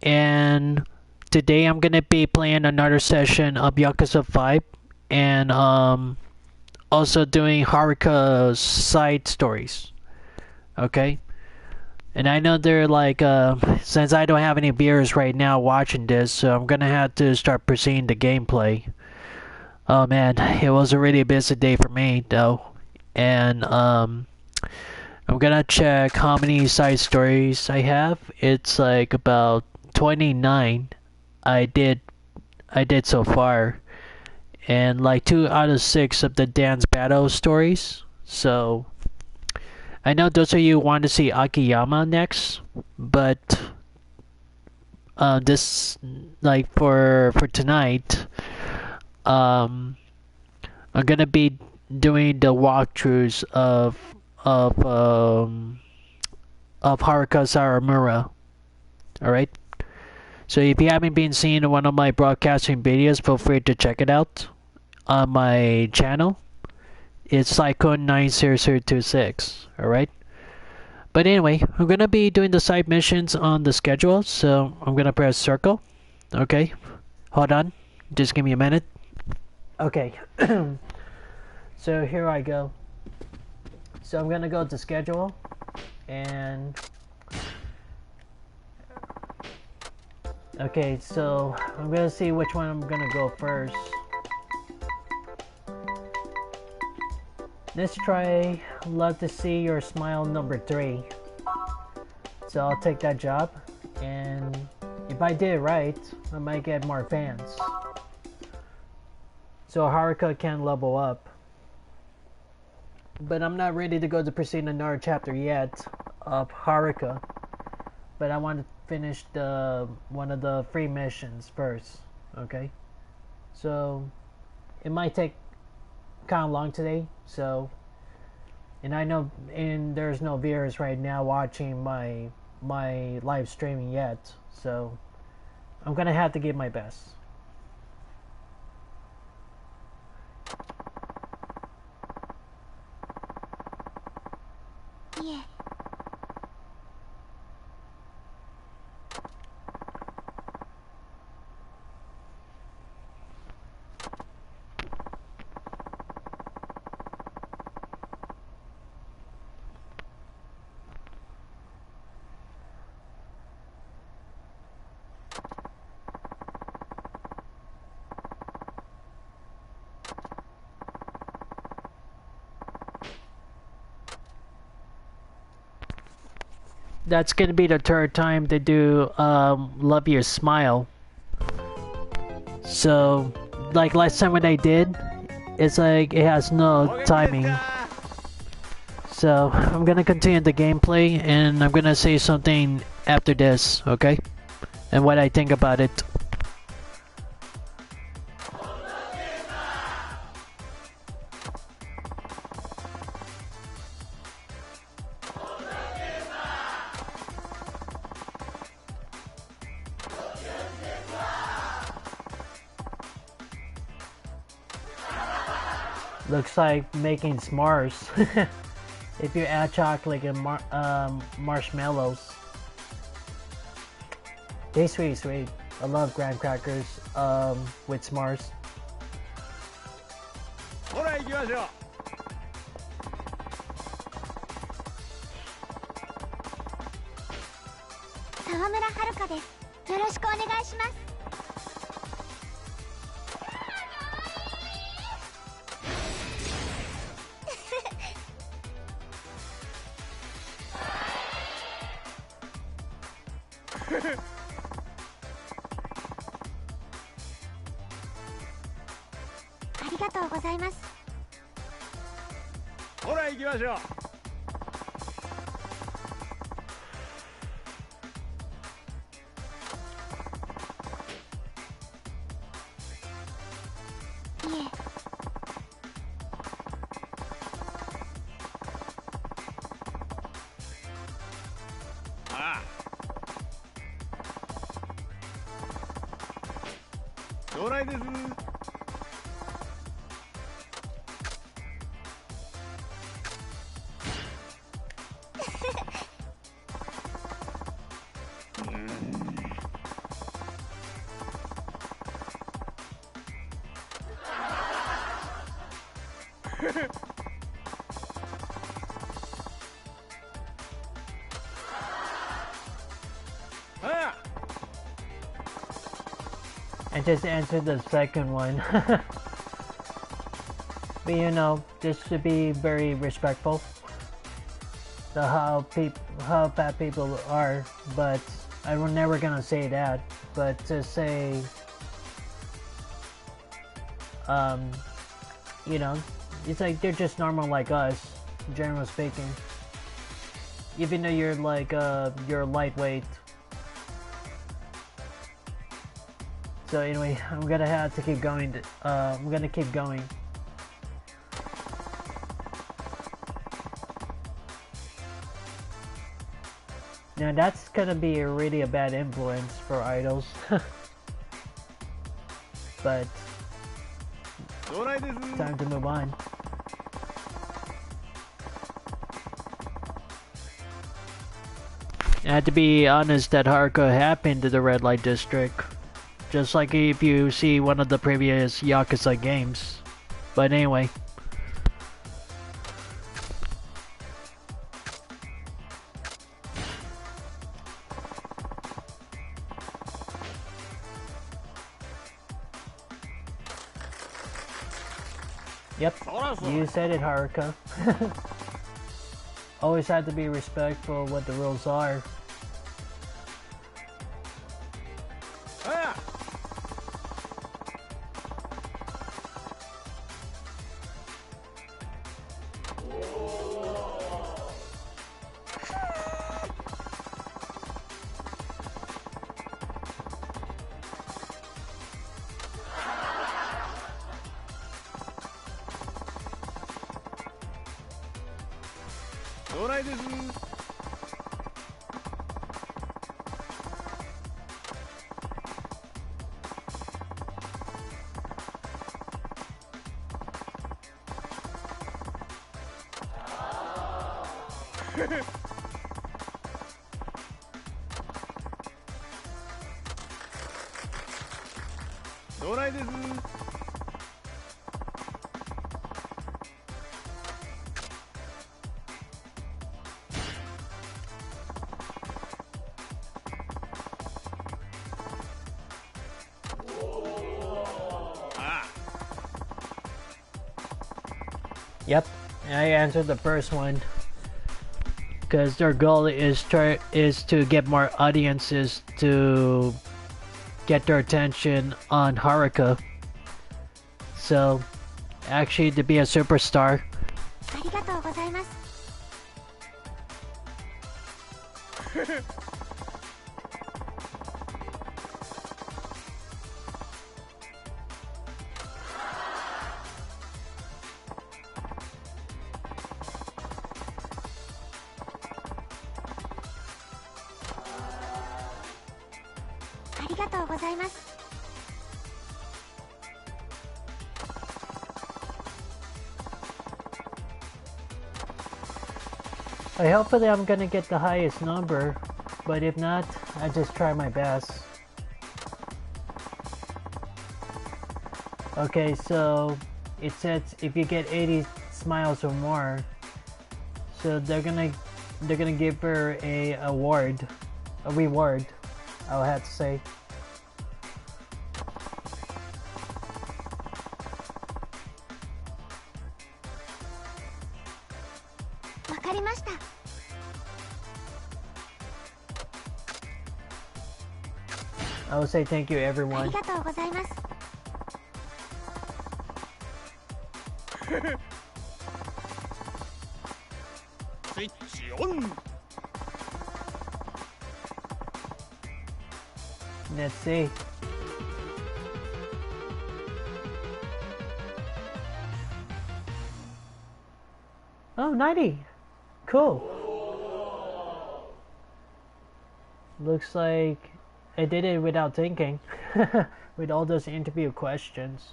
and today I'm gonna be playing another session of Yakuza 5 and also doing Haruka side stories. Okay? And I know they're like since I don't have any viewers right now watching this, so I'm gonna have to start proceeding the gameplay. Oh man, it was a really busy day for me though. And I'm gonna check how many side stories I have. It's like about 29 I did I did so far. And like 2 out of 6 of the dance battle stories. So I know those of you want to see Akiyama next, but this like for tonight, um, I'm gonna be doing the walkthroughs of um of Haruka Sawamura. All right. So if you haven't been seeing one of my broadcasting videos, feel free to check it out on my channel. It's Cyclone90026. All right. But anyway, I'm gonna be doing the side missions on the schedule, so I'm gonna press circle. Okay, hold on, just give me a minute. Okay, so here I go. So I'm gonna go to schedule, and okay, so I'm gonna see which one I'm gonna go first. Let's try Love to See Your Smile number 3. So I'll take that job, and if I did it right, I might get more fans. So Haruka can level up. But I'm not ready to go to proceed another chapter yet of Haruka. But I want to finish one of the free missions first. Okay? So it might take kind of long today, so, and I know there's no viewers right now watching my live streaming yet, so I'm gonna have to give my best. Yeah. That's gonna be the third time to do Love Your Smile. So, like last time when I did, it's like it has no timing. So, I'm gonna continue the gameplay and I'm gonna say something after this, okay? And what I think about it. Looks like making s'mores. If you add chocolate and marshmallows. They sweet. I love graham crackers with s'mores. Sawamura Haruka です。よろしくお願いします。ありがとうございます。ほら行きましょう。将来です。I just answered the second one. But you know, just to be very respectful to how bad people are, but I'm never gonna say that. But to say, you know, it's like they're just normal like us, generally speaking. Even though you're like you're lightweight. So anyway, I'm gonna have to keep going. I'm gonna keep going. Now that's gonna be really a bad influence for idols. But time to move on. I had to be honest that Haruka happened to the red light district. Just like if you see one of the previous Yakuza games. But anyway. Yep, you said it, Haruka. Always have to be respectful of what the rules are. Yep, I answered the first one. Because their goal is to get more audiences to get their attention on Haruka. So, actually to be a superstar. Hopefully I'm gonna get the highest number, but if not, I just try my best. Okay, so it says if you get 80 smiles or more, so they're gonna give her a reward, I'll have to say. I will say thank you, everyone. Let's see. Oh, 90. Cool. Looks like I did it without thinking. With all those interview questions.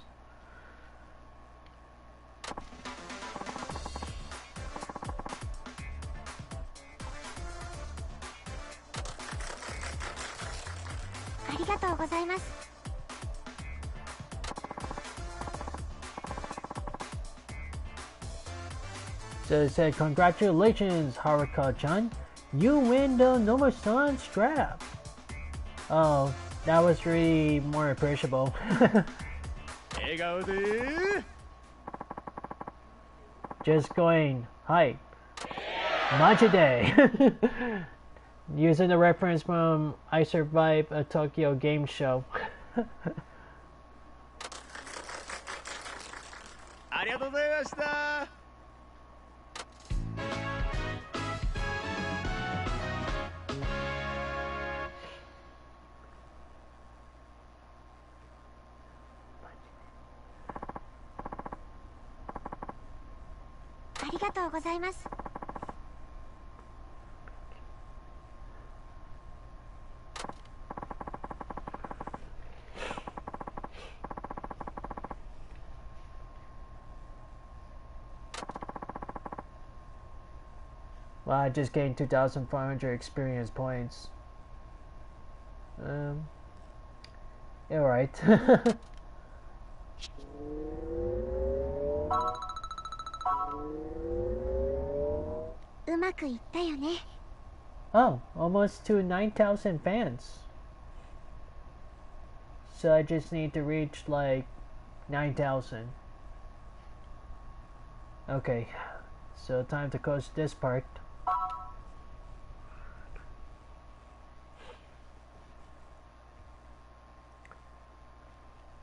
So it said, congratulations, Haruka-chan. You win the Nomasan strap. Oh, that was really more appreciable. 笑顔で Just going, hi. Majide. Using the reference from I Survived a Tokyo Game Show. ありがとうございました。ありがとうございます。Well, I just gained 2,400 experience points. Alright. うまくいったよね。Oh, almost to 9,000 fans. So I just need to reach like 9,000. Okay, so time to close this part.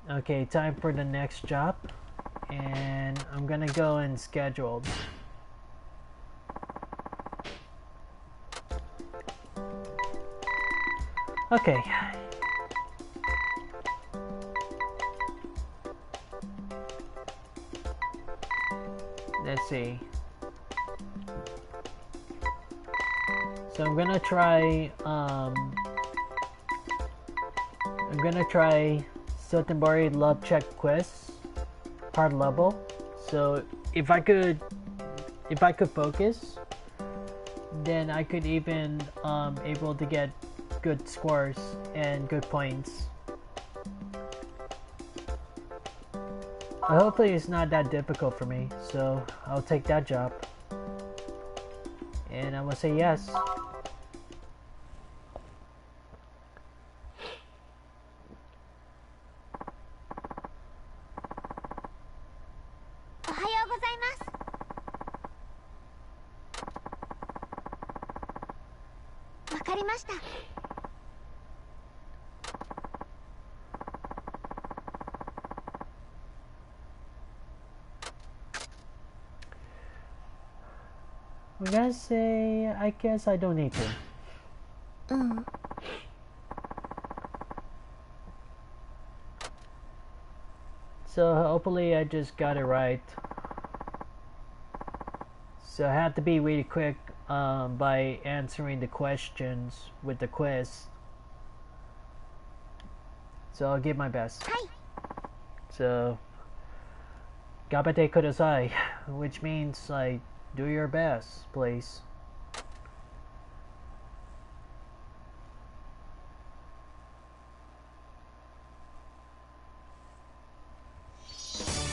Okay, time for the next job. And I'm gonna go and schedule. Okay. Let's see. So I'm gonna try Sotenbori Love Check Quest hard level. So if I could focus, then I could even able to get good scores and good points. Hopefully it's not that difficult for me, so I'll take that job. And I will say yes. I'm gonna say, I guess I don't need to. So hopefully I just got it right. So I had to be really quick by answering the questions with the quiz. So I'll give my best. Hi. So, gabate kudasai, which means like, do your best, please.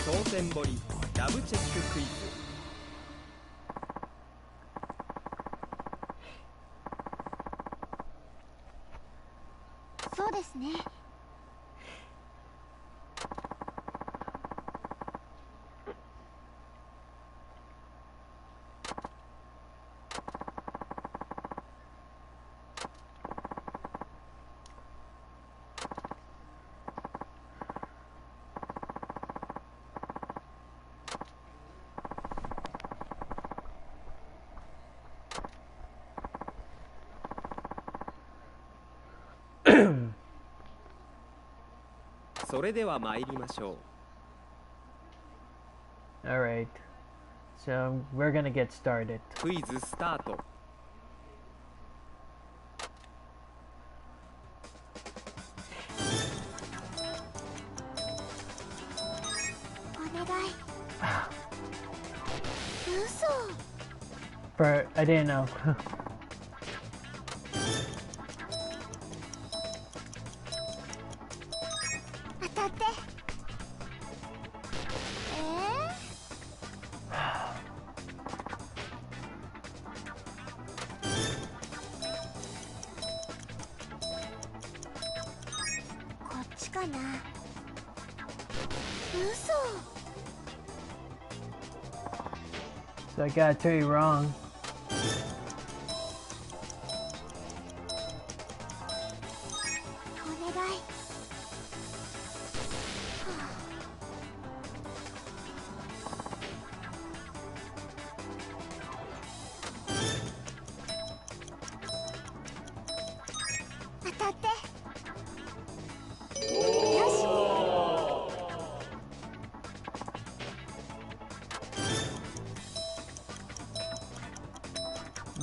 Sotenbori Love Check Quiz. そうですね。それでは参りましょう。 Alright, so we're gonna get started. クイズスタート。お願い。嘘。For I didn't know. 当たって。かな。嘘。 So I got three wrong. お願い。当たって。よし。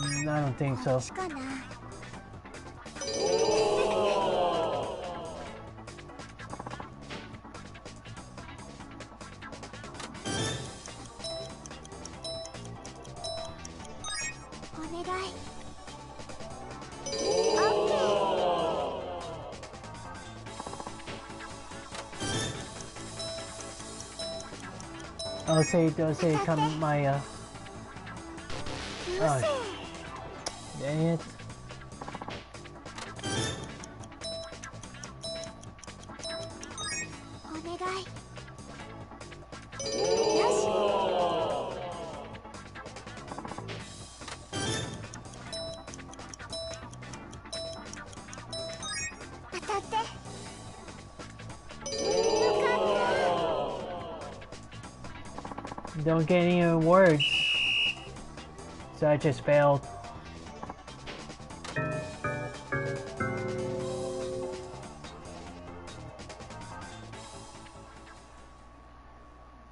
I don't think こ so. っちかな。お願い。オッケー。 I'll say come my oh dang it. お願い。よし。 当たって。よかっ Don't get any words. So I just failed.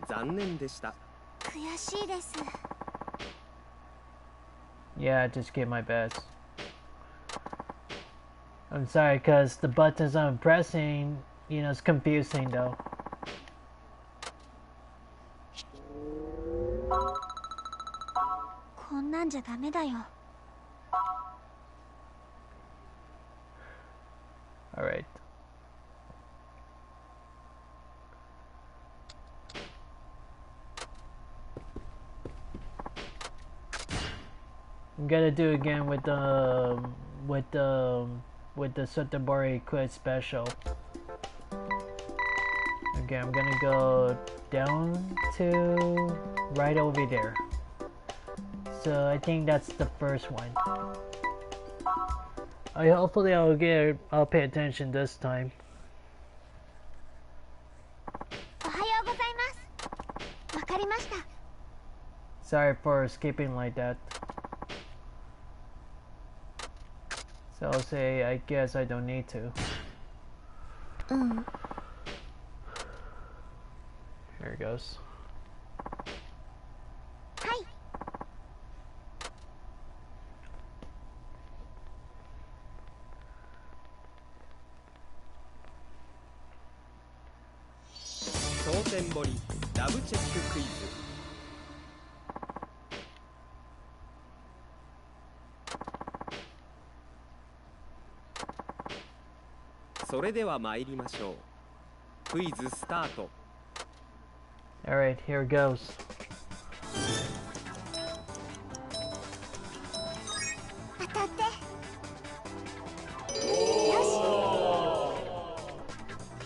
残念でした。た。悔しいです。 Yeah, I just gave my best. I'm sorry, cause the buttons I'm pressing, you know, it's confusing though. こんなんじゃダメだよ。 Alright. I'm gonna do again with the Sotabori quiz special. Okay, I'm gonna go down to right over there. So I think that's the first one. Hopefully I'll pay attention this time. おはようございます。わかりました。 Sorry for skipping like that. So I'll say I guess I don't need to. うん。 Here it goes. はい。 当店堀ラブチェッククイズ。それでは参りましょう。クイズスタート。 Alright, here it goes. 当たって。よし。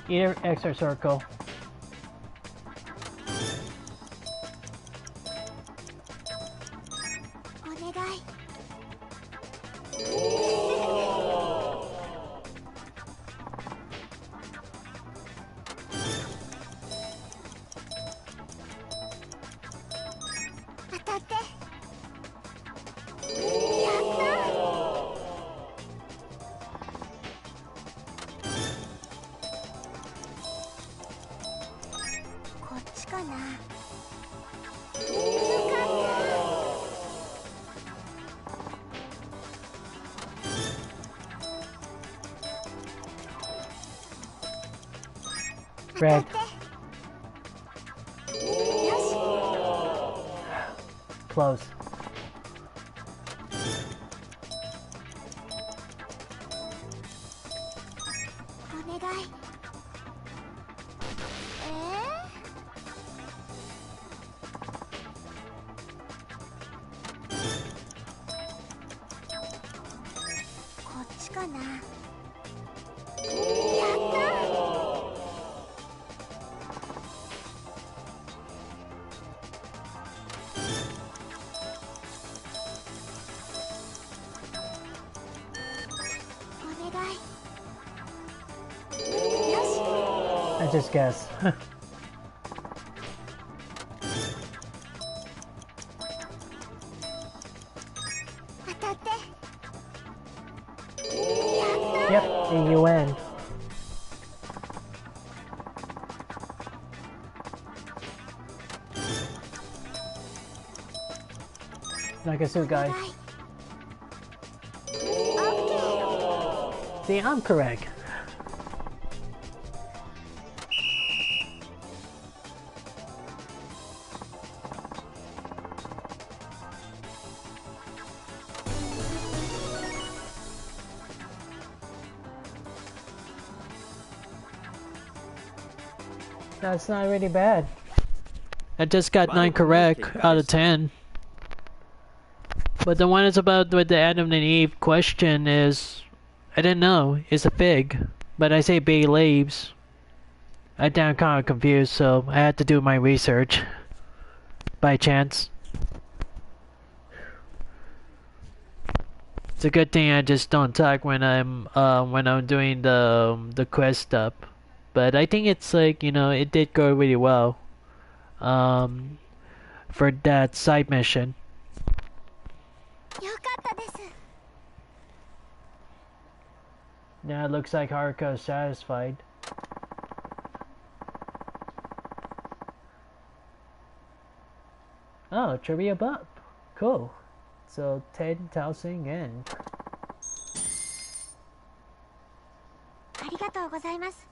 Either X or circle. お願い。 当たって。やったー。 こっちかな。よかったー。 Red. 当たって。よし。 Close. お願い。こっちかな。やったー。just guess. 当たって。 Yep, the UN. Nagasu guy. See, I'm correct. That's not really bad. I just got 9 correct out of 10. But the one is about with the Adam and Eve question is, I didn't know, it's a fig. But I say bay leaves. I got kind of confused, so I had to do my research. By chance. It's a good thing I just don't talk when I'm doing the quest stuff. But I think it's like, you know, it did go really well. For that side mission. よかったです。 Now it looks like Haruka is satisfied. Oh, trivia buff. Cool. So 10,000 yen. ありがとうございます。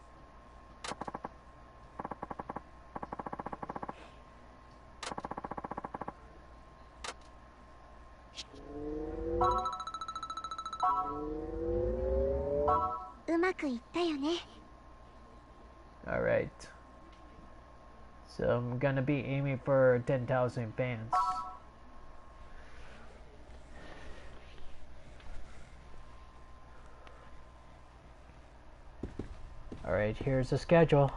うまくいったよね。 Alright. So I'm gonna be aiming for 10,000 fans. Alright, here's the schedule.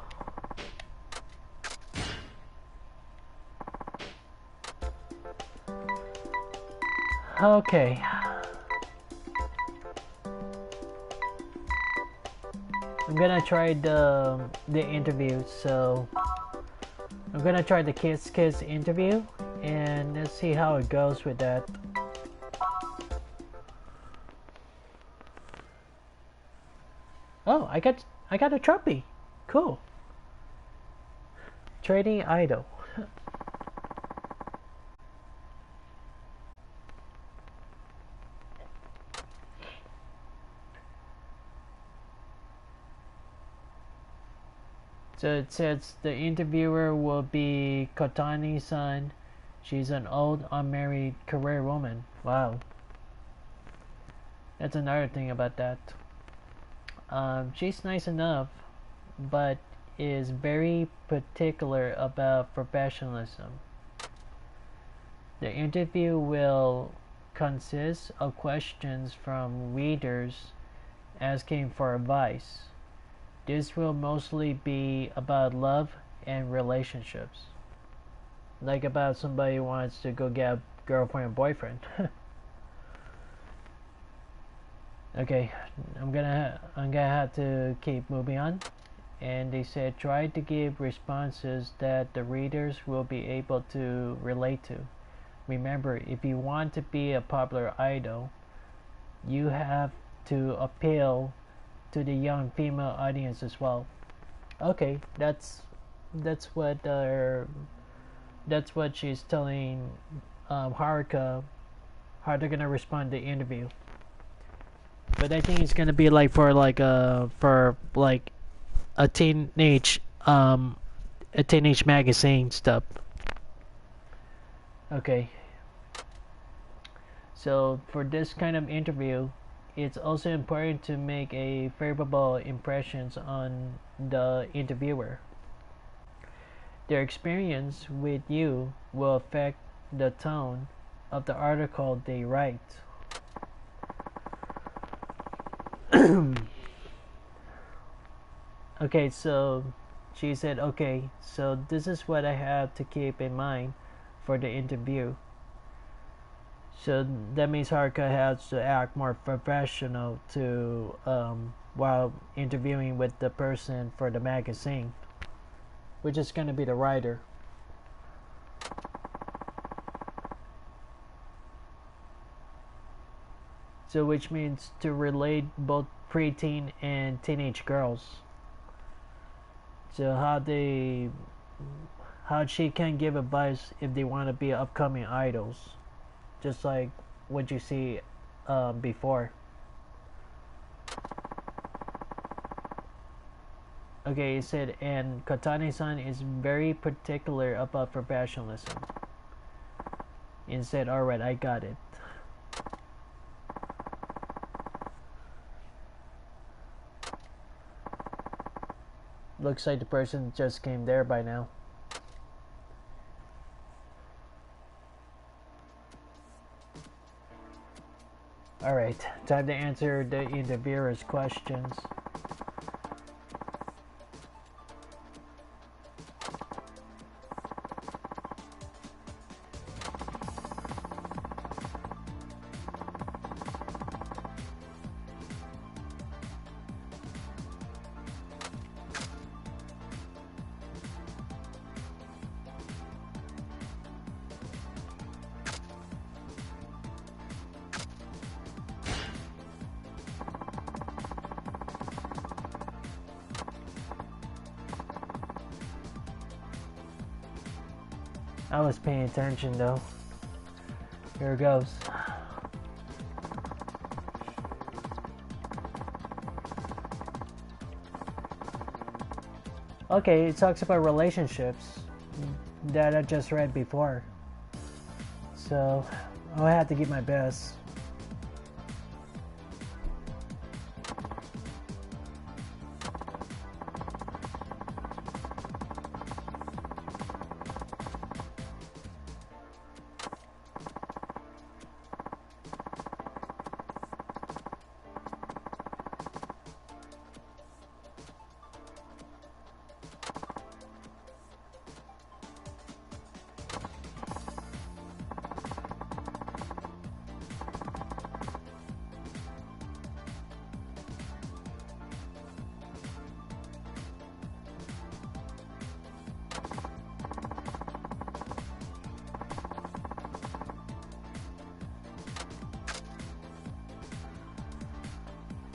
Okay. I'm gonna try the interview, so I'm gonna try the Kiss interview, and let's see how it goes with that. Oh, I got a trophy. Cool. Trading idol. So it says the interviewer will be Kotani-san. She's an old unmarried career woman. Wow. That's another thing about that. She's nice enough, but is very particular about professionalism. The interview will consist of questions from readers asking for advice. This will mostly be about love and relationships. Like about somebody who wants to go get a girlfriend or boyfriend. Okay, I'm gonna have to keep moving on. And they said try to give responses that the readers will be able to relate to. Remember, if you want to be a popular idol, you have to appeal to the young female audience as well. Okay, that's what she's telling Haruka how they're gonna respond to the interview. But I think it's gonna be like for a teenage magazine stuff. Okay. So for this kind of interview, it's also important to make a favorable impressions on the interviewer. Their experience with you will affect the tone of the article they write. Okay, so she said, okay, so this is what I have to keep in mind for the interview. So that means Haruka has to act more professional to while interviewing with the person for the magazine. which is going to be the writer. So which means to relate both preteen and teenage girls. So how she can give advice if they want to be upcoming idols, just like what you see before. Okay, it said, and Katane-san is very particular about professionalism. And said, alright, I got it. Looks like the person just came there by now. Alright, time to answer the interviewer's questions. I was paying attention though. Here it goes. Okay, it talks about relationships that I just read before. So, I'll have to give my best.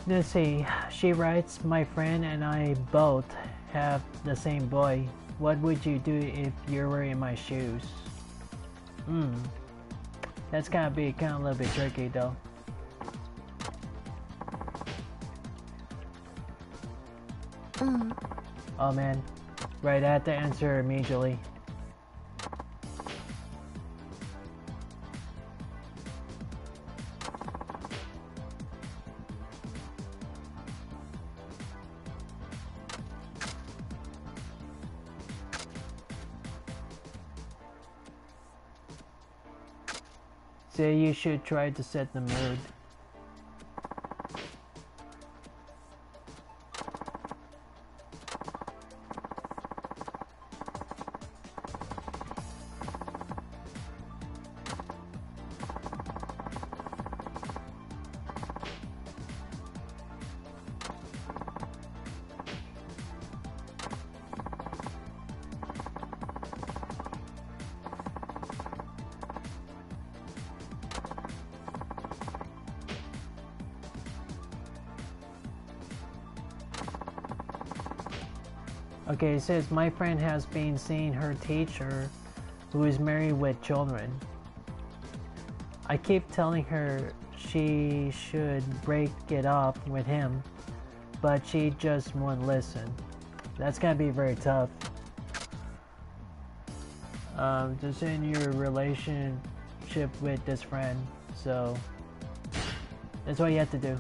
Let's see, she writes, my friend and I both have the same boy. What would you do if you were in my shoes? That's gonna be kind of a little bit tricky though. Oh man, right, I had to answer immediately. So you should try to set the mood. Okay, it says, my friend has been seeing her teacher who is married with children. I keep telling her she should break it off with him, but she just won't listen. That's gonna be very tough. Just in your relationship with this friend, so that's what you have to do.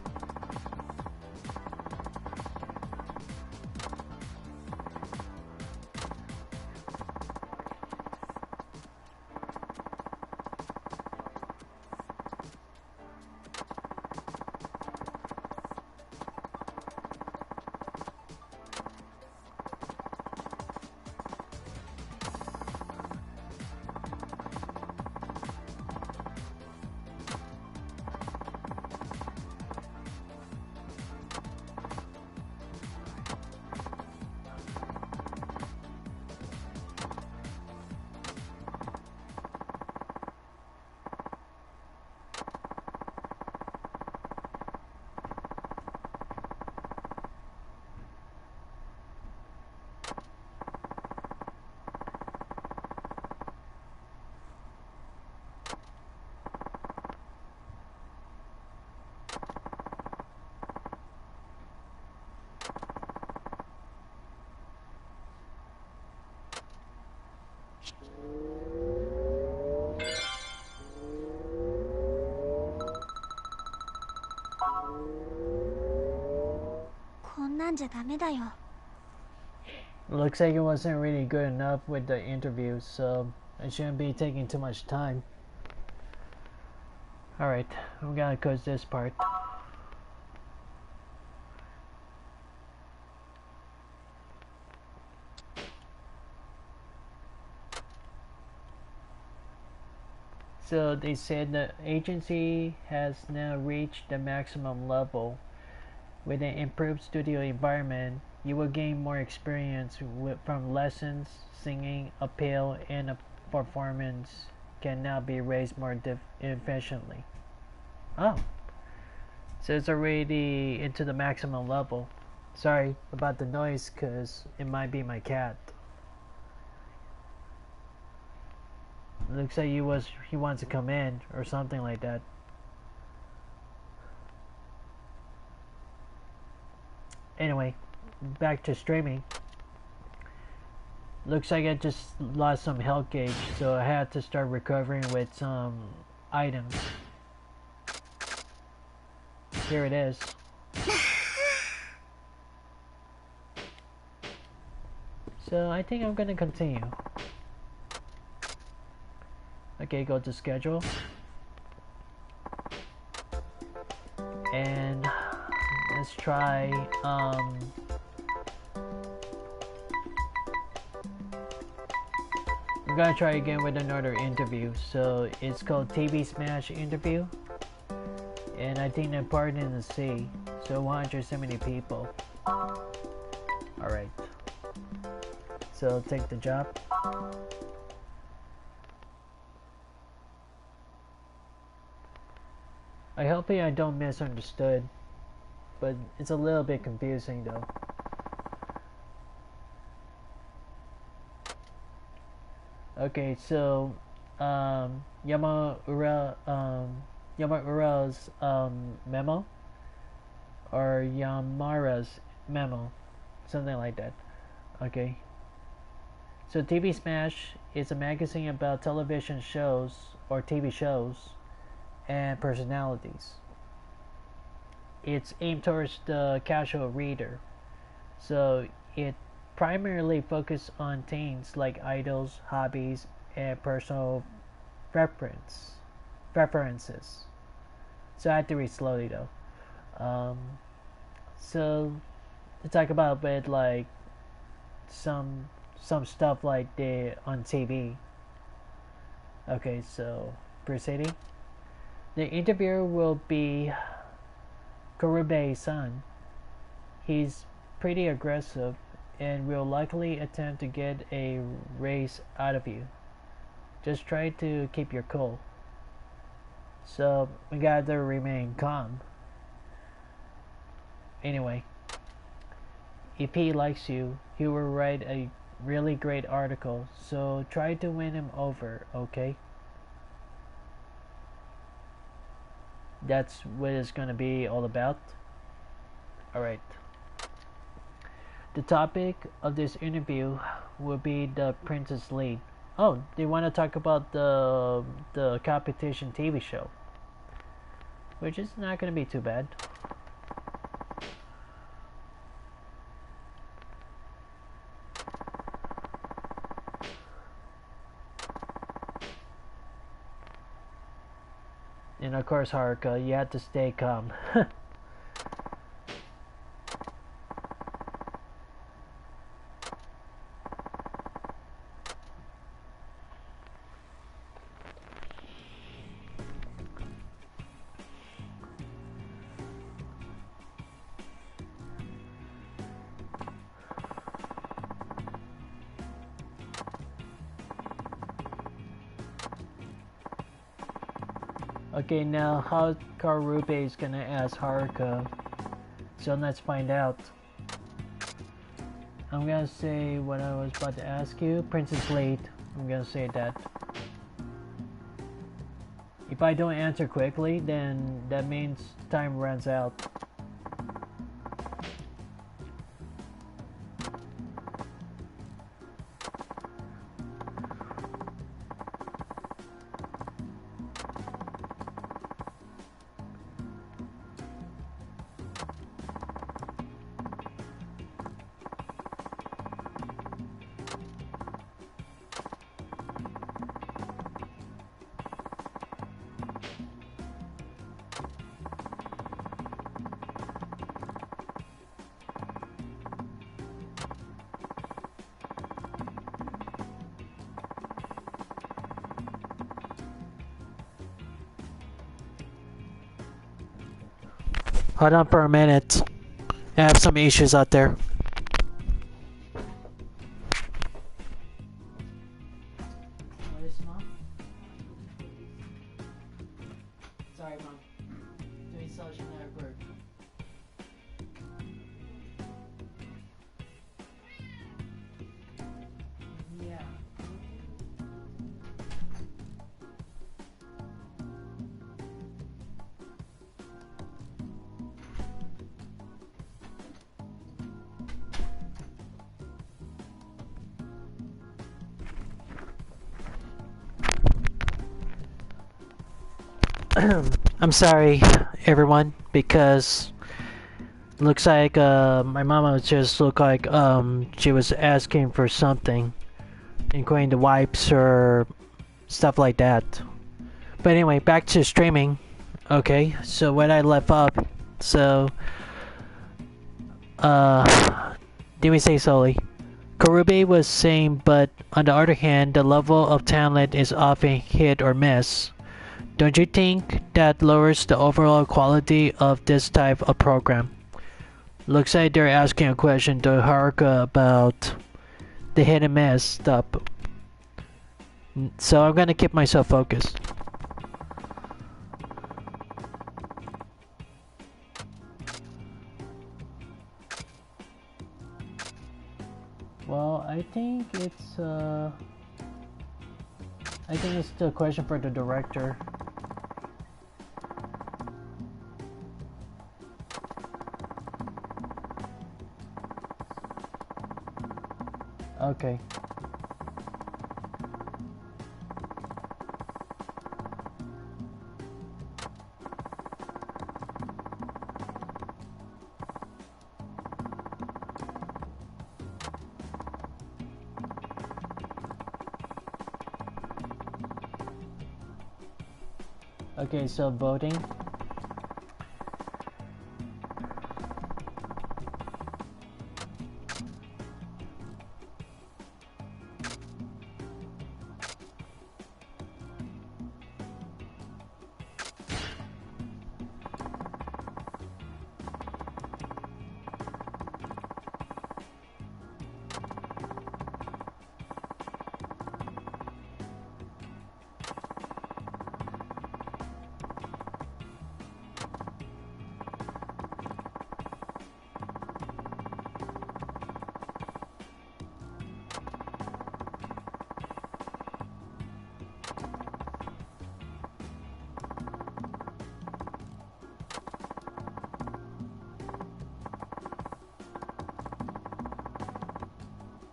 じゃダメだよ。 Looks like it wasn't really good enough with the interview, so I shouldn't be taking too much time. Alright, I'm gonna close this part. So they said the agency has now reached the maximum level. With an improved studio environment, you will gain more experience from lessons, singing, appeal, and a performance can now be raised more efficiently. Oh, so it's already into the maximum level. Sorry about the noise, cause it might be my cat. Looks like he wants to come in or something like that. Anyway, back to streaming. Looks like I just lost some health gauge, so I had to start recovering with some items. Here it is. So I think I'm gonna continue. Okay, go to schedule. And let's try we're gonna try again with another interview. So it's called TV Smash interview. And I think they're part in the C. So 170 people. Alright. So take the job. I hope I don't misunderstood, but it's a little bit confusing though. Okay, so Yamaura's memo, or Yamara's memo, something like that. Okay. So TV Smash is a magazine about television shows or TV shows and personalities. It's aimed towards the casual reader, so it primarily focuses on things like idols, hobbies, and personal preferences. So I had to read slowly though. So to talk about with like some stuff like the on TV. Okay, so proceeding. The interviewer will be Kurubei's son. He's pretty aggressive and will likely attempt to get a raise out of you. Just try to keep your cool. So we gotta remain calm. Anyway, if he likes you, he will write a really great article, so try to win him over, okay? That's what it's gonna be all about. Alright. The topic of this interview will be the Princess Lead. Oh, they want to talk about the competition TV show, which is not gonna be too bad. And of course, Haruka, you have to stay calm. Okay, now how Karube is gonna ask Haruka, so let's find out. I'm gonna say what I was about to ask you. Princess Late, I'm gonna say that. If I don't answer quickly, then that means time runs out. Hold on for a minute. I have some issues out there. Sorry, Mom. Doing social network. Yeah. I'm sorry, everyone, because looks like my mama just looked like she was asking for something, including the wipes or stuff like that. But anyway, back to streaming. Okay, so when I left off, so let me say slowly. Karube was saying, but on the other hand, the level of talent is often hit or miss. Don't you think that lowers the overall quality of this type of program? Looks like they're asking a question to Haruka about the hit and miss stuff. So I'm gonna keep myself focused. Well, I think it's the question for the director. Okay. Okay, so voting.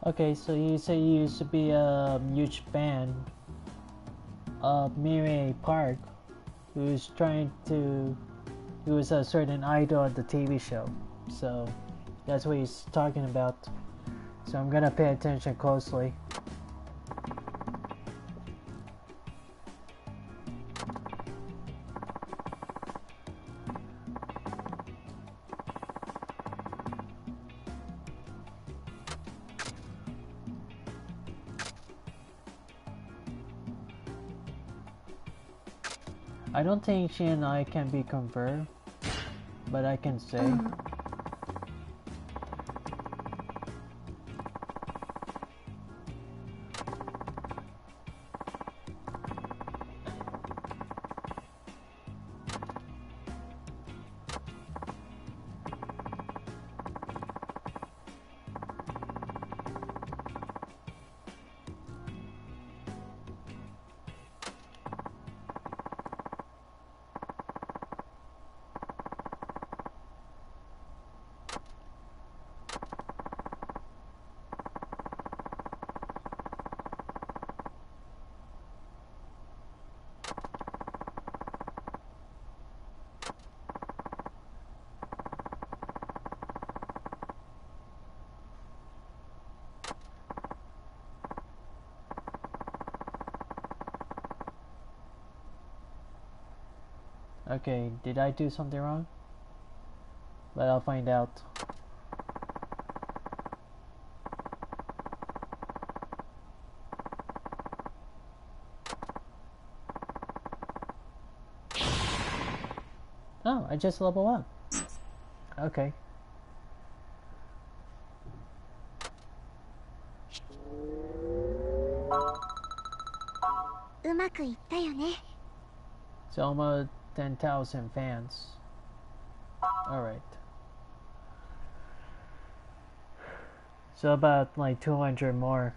Okay, so you say you used to be a huge fan of Miri Park, who was a certain idol at the TV show. So that's what he's talking about. So I'm gonna pay attention closely. I don't think she and I can be convert, but I can say. Okay, did I do something wrong? But I'll find out. Oh, I just level up. Okay. うまくいったよね。 It's almost 10,000 fans. Alright. So about like 200 more.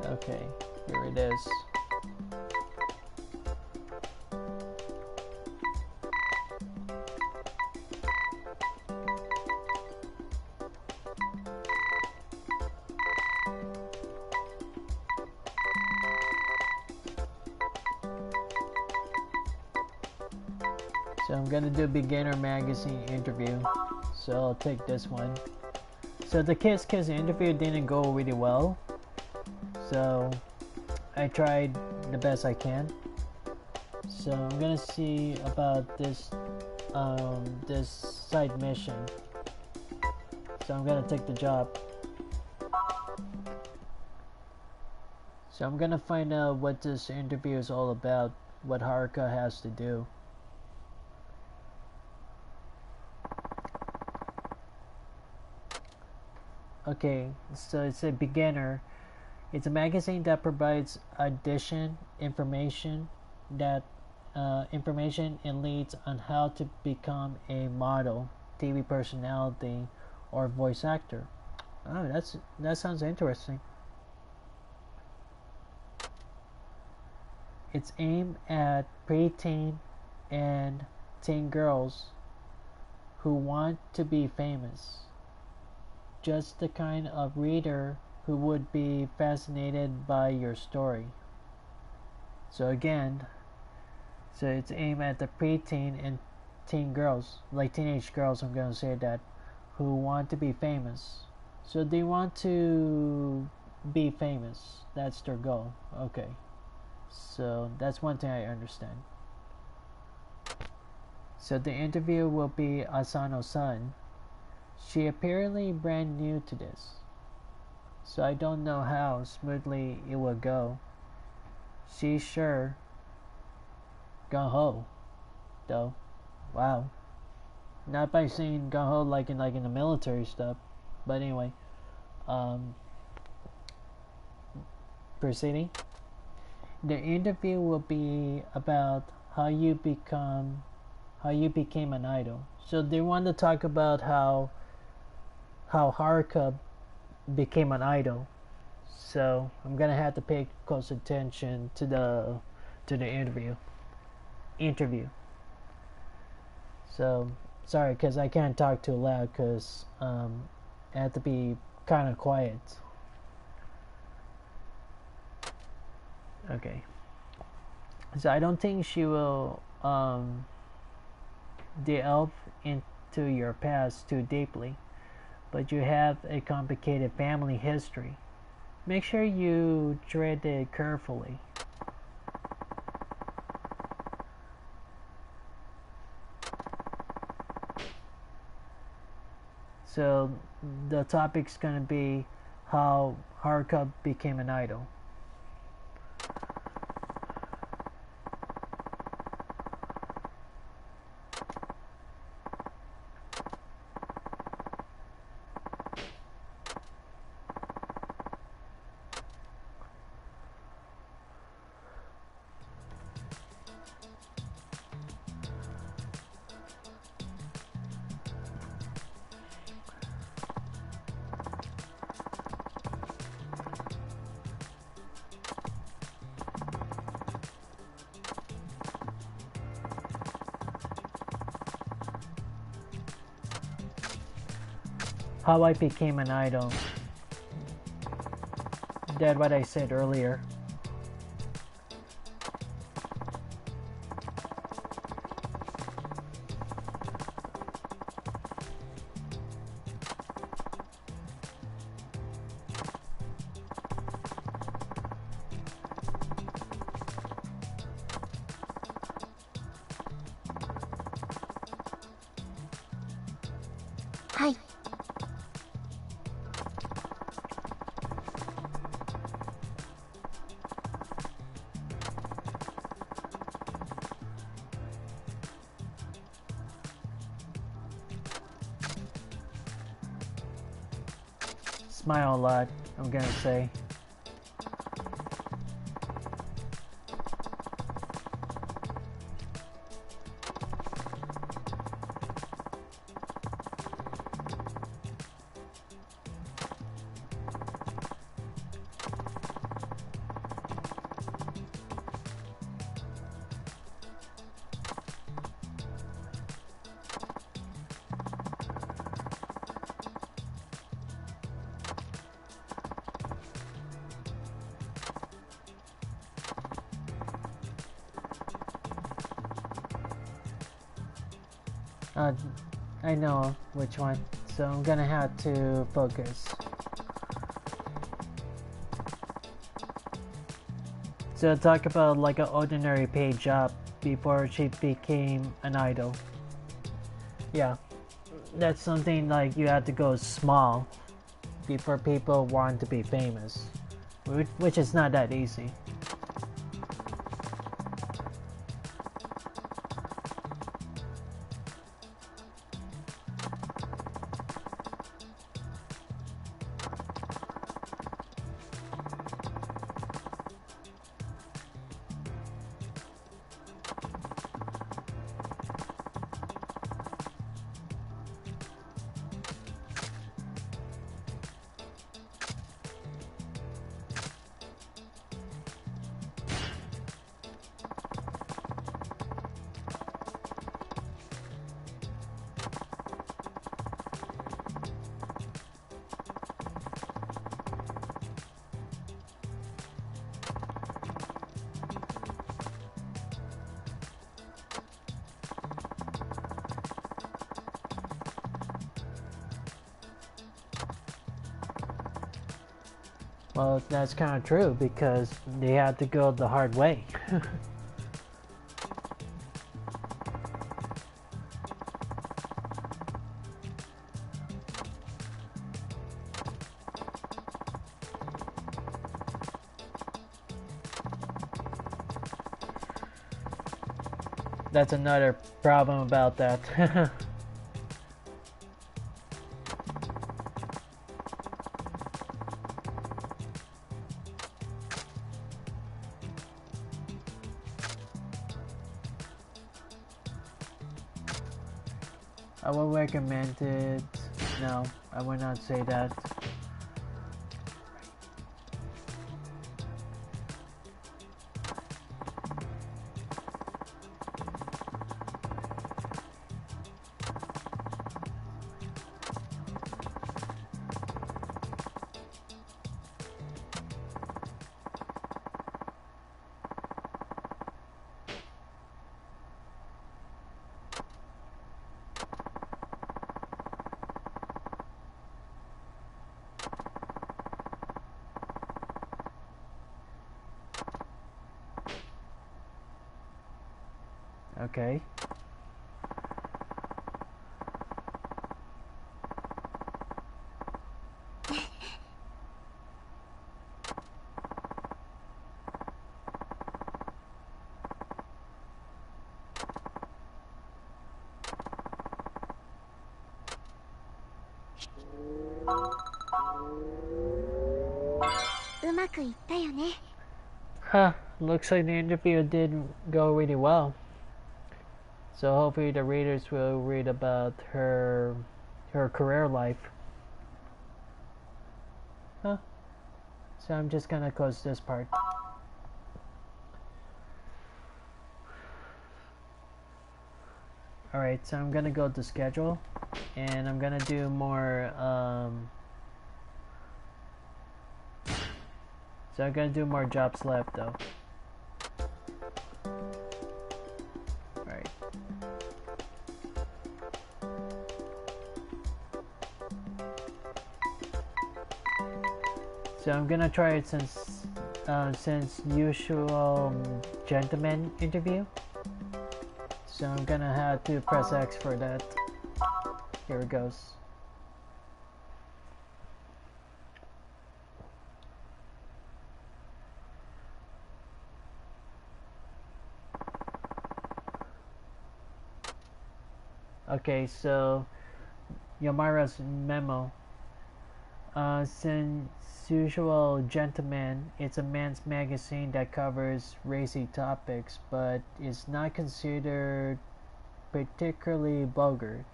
Okay, here it is. So I'm gonna do beginner magazine interview. So I'll take this one. So the Kiss Kiss interview didn't go really well. So I tried the best I can. So I'm gonna see about this this side mission. So I'm gonna take the job. So I'm gonna find out what this interview is all about, what Haruka has to do. Okay, so it's a beginner. It's a magazine that provides audition information information and leads on how to become a model, TV personality, or voice actor. Oh, that sounds interesting. It's aimed at preteen and teen girls who want to be famous. Just the kind of reader who would be fascinated by your story. So again, so it's aimed at the preteen and teen girls, like teenage girls, I'm gonna say that, who want to be famous. So they want to be famous. That's their goal. Okay. So that's one thing I understand. So the interview will be Asano-san. She apparently brand new to this. So I don't know how smoothly it will go. She's sure gung-ho, though. Wow. Not by saying gung-ho like in the military stuff. But anyway. Proceeding. The interview will be about how you became an idol. So they want to talk about how Haruka became an idol. So I'm gonna have to pay close attention to the interview. So sorry, because I can't talk too loud because I have to be kind of quiet. Okay. So I don't think she will delve into your past too deeply, but you have a complicated family history. Make sure you tread it carefully. So the topic's gonna be how Haruka became an idol. How I became an idol. That's what I said earlier. Hi. smile a lot, I'm gonna say. I know which one, so I'm gonna have to focus. So talk about like an ordinary paid job before she became an idol. Yeah, that's something like you have to go small before people want to be famous, which is not that easy. Well, that's kind of true because they had to go the hard way. That's another problem about that. I would recommend it. No, I would not say that. Okay. Huh, looks like the interview did go really well. So hopefully the readers will read about her career life. Huh. So I'm just gonna close this part. Alright, so I'm gonna go to schedule and I'm gonna do more so I'm gonna do more jobs left though. Alright. So I'm gonna try it since usual gentleman interview. So I'm gonna have to press X for that. Here it goes. Okay, so Yomara's memo. Sensual Gentleman, it's a men's magazine that covers racy topics, but is not considered particularly vulgar.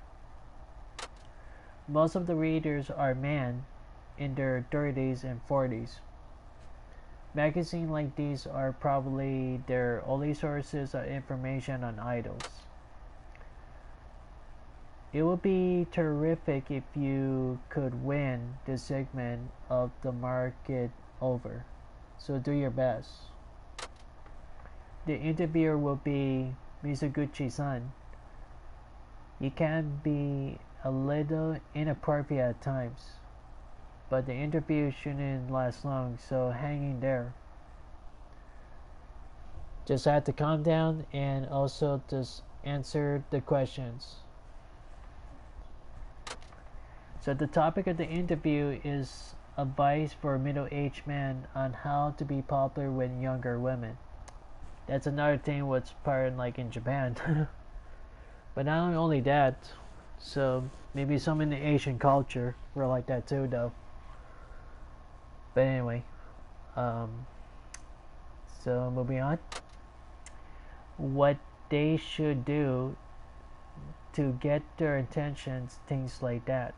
Most of the readers are men in their 30s and 40s. Magazines like these are probably their only sources of information on idols. It would be terrific if you could win this segment of the market over, so do your best. The interviewer will be Mizuguchi-san. He can be a little inappropriate at times, but the interview shouldn't last long, so hang in there. Just have to calm down and also just answer the questions. So the topic of the interview is advice for middle-aged men on how to be popular with younger women. That's another thing what's part like in Japan. But not only that, so maybe some in the Asian culture were like that too though. But anyway, so moving on. What they should do to get their attentions, things like that.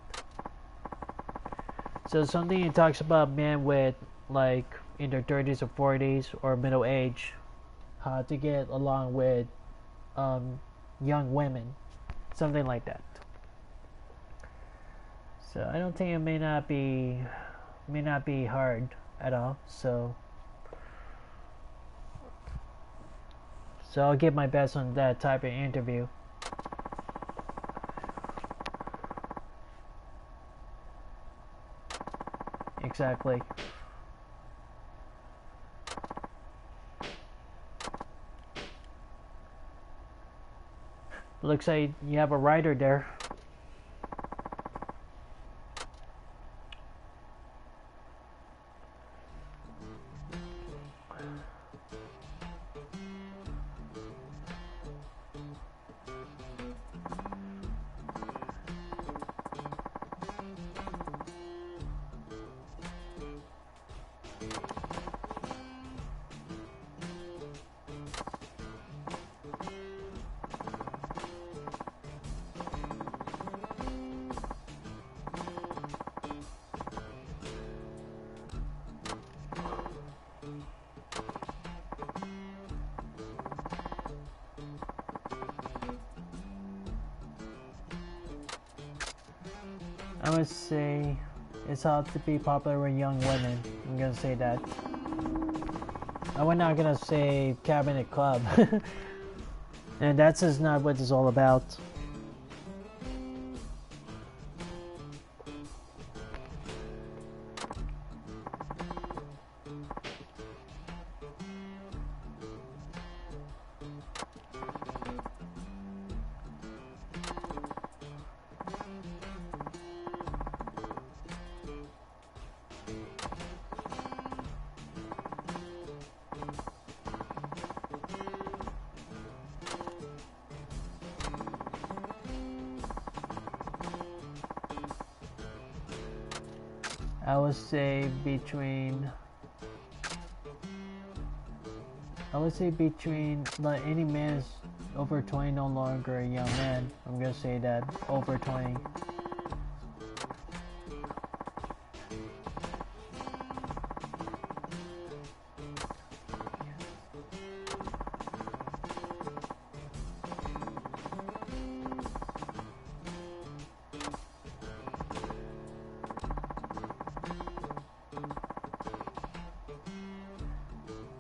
So something it talks about men with like in their 30s or 40s or middle age, how to get along with young women, something like that. So I don't think it may not be hard at all. So I'll give my best on that type of interview. Exactly. Looks like you have a writer there. I would say it's hard to be popular with young women. I'm gonna say that. I'm not gonna say cabinet club. And that's just not what it's all about. I would say between like any man is over 20 no longer a young man. I'm gonna say that over 20.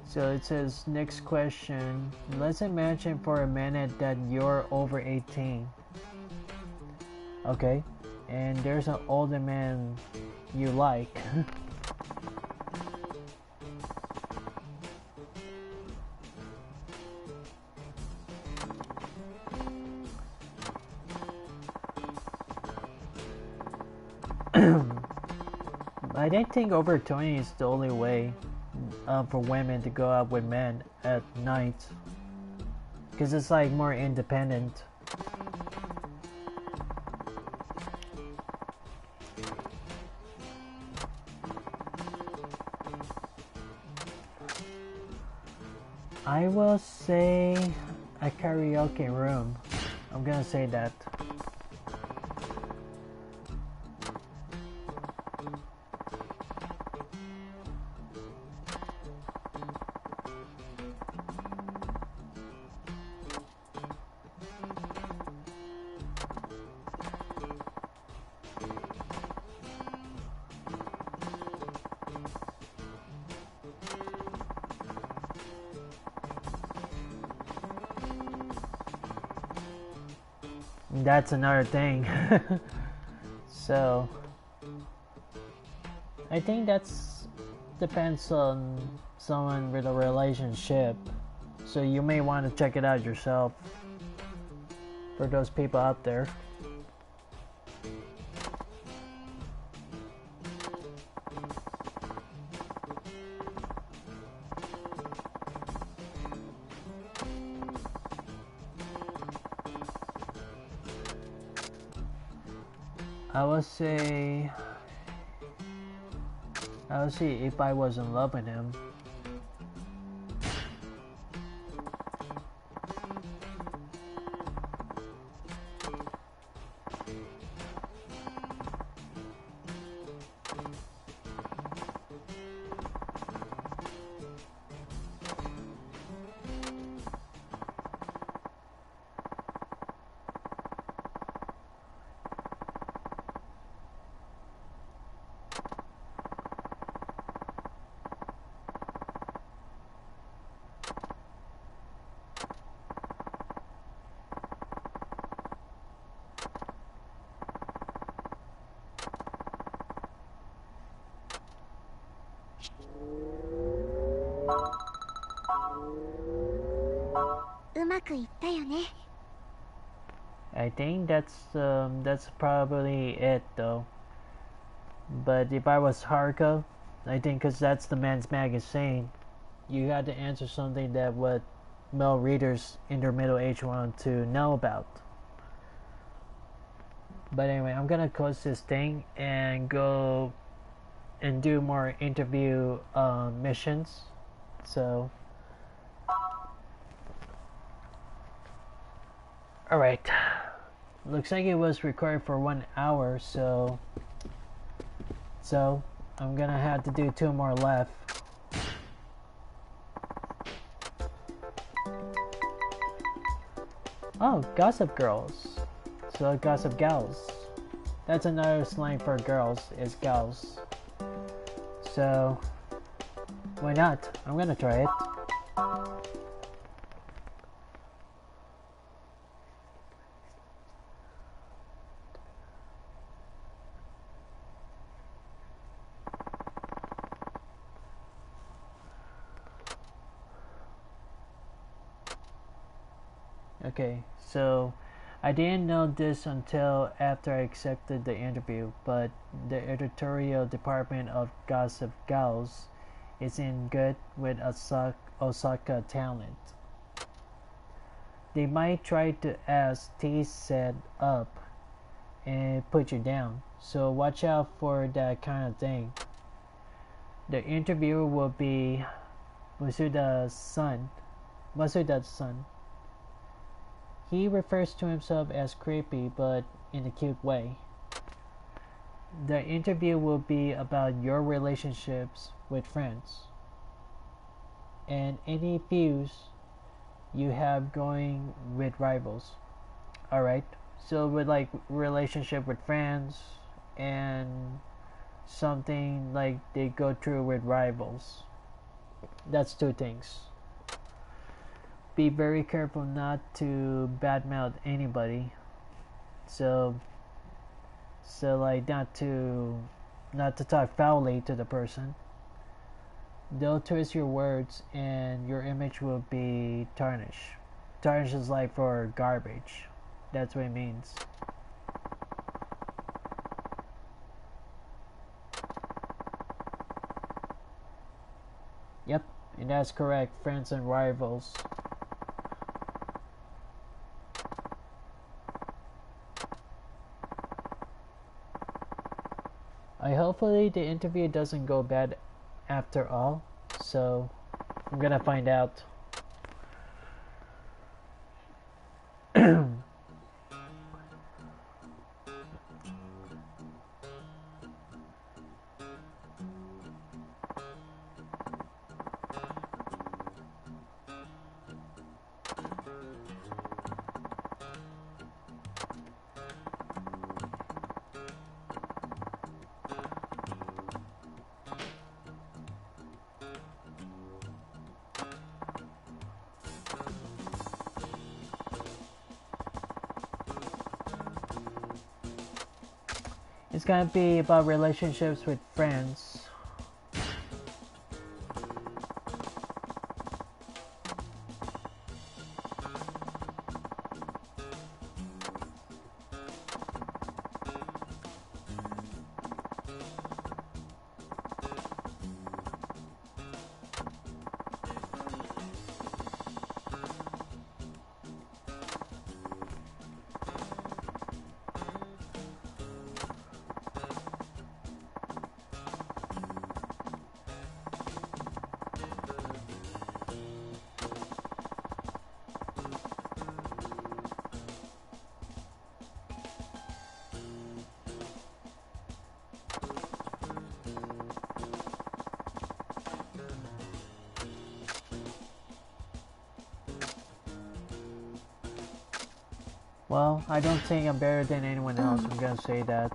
So it says, next question. Let's imagine for a minute that you're over 18. Okay. And there's an older man you like. I don't think over 20 is the only way for women to go out with men at night, because it's like more independent. I will say a karaoke room. I'm gonna say that. That's another thing. So I think that's depends on someone with a relationship. So you may want to check it out yourself for those people out there. I would say if I was in love with him. I think that's probably it though. But if I was Haruka, I think because that's the man's magazine, you had to answer something that what male readers in their middle age want to know about. But anyway, I'm gonna close this thing and go and do more interview missions. So, alright. Looks like it was recorded for 1 hour, so I'm gonna have to do 2 more left. Oh, Gossip Girls. So Gossip Gals. That's another slang for girls, is gals. So why not? I'm gonna try it. Okay, so I didn't know this until after I accepted the interview, but the editorial department of Gossip Gals is in good with Osaka talent. They might try to ask tease set up and put you down, so watch out for that kind of thing. The interviewer will be Masuda's son. He refers to himself as creepy, but in a cute way. The interview will be about your relationships with friends and any views you have going with rivals. Alright, so with like relationship with friends and something like they go through with rivals. That's 2 things. Be very careful not to badmouth anybody. So like not to talk foully to the person. They'll twist your words and your image will be tarnished. Tarnish is like for garbage. That's what it means. Yep, and that's correct, friends and rivals. Hopefully the interview doesn't go bad after all, so I'm gonna find out. It's gonna be about relationships with friends. Well, I don't think I'm better than anyone else, I'm gonna say that.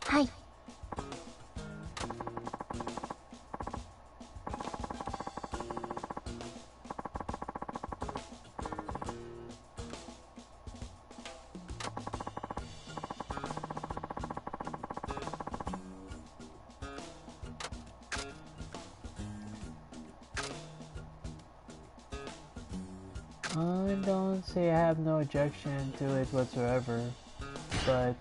Hi. I don't say I have no objection to it whatsoever, but